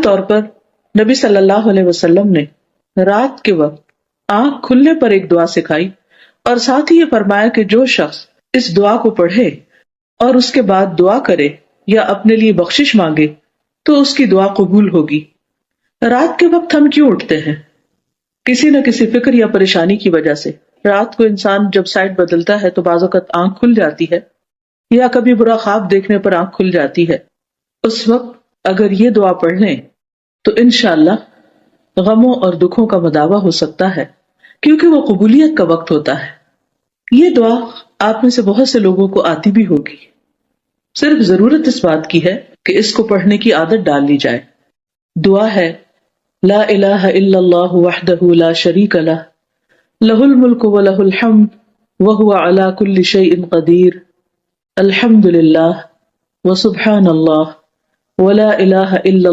طور پر نبی صلی اللہ علیہ وسلم نے رات کے وقت آنکھ کھلنے پر ایک دعا سکھائی اور ساتھ ہی یہ فرمایا کہ جو شخص اس دعا کو پڑھے اور اس کے بعد دعا کرے یا اپنے لیے بخشش مانگے تو اس کی دعا قبول ہوگی۔ رات کے وقت ہم کیوں اٹھتے ہیں؟ کسی نہ کسی فکر یا پریشانی کی وجہ سے۔ رات کو انسان جب سائڈ بدلتا ہے تو بعض اوقات آنکھ کھل جاتی ہے یا کبھی برا خواب دیکھنے پر آنکھ کھل جاتی ہے۔ اس وقت اگر یہ دعا پڑھ لیں تو انشاءاللہ غموں اور دکھوں کا مداوع ہو سکتا ہے، کیونکہ وہ قبولیت کا وقت ہوتا ہے۔ یہ دعا آپ میں سے بہت سے لوگوں کو آتی بھی ہوگی، صرف ضرورت اس بات کی ہے کہ اس کو پڑھنے کی عادت ڈال لی جائے۔ دعا ہے لا الہ الا اللہ وحدہ لا شریک لہ لہ الملک ولہ الحمد وہو علی کل شیء قدیر الحمد للہ وسبحان اللہ ولا الہ الا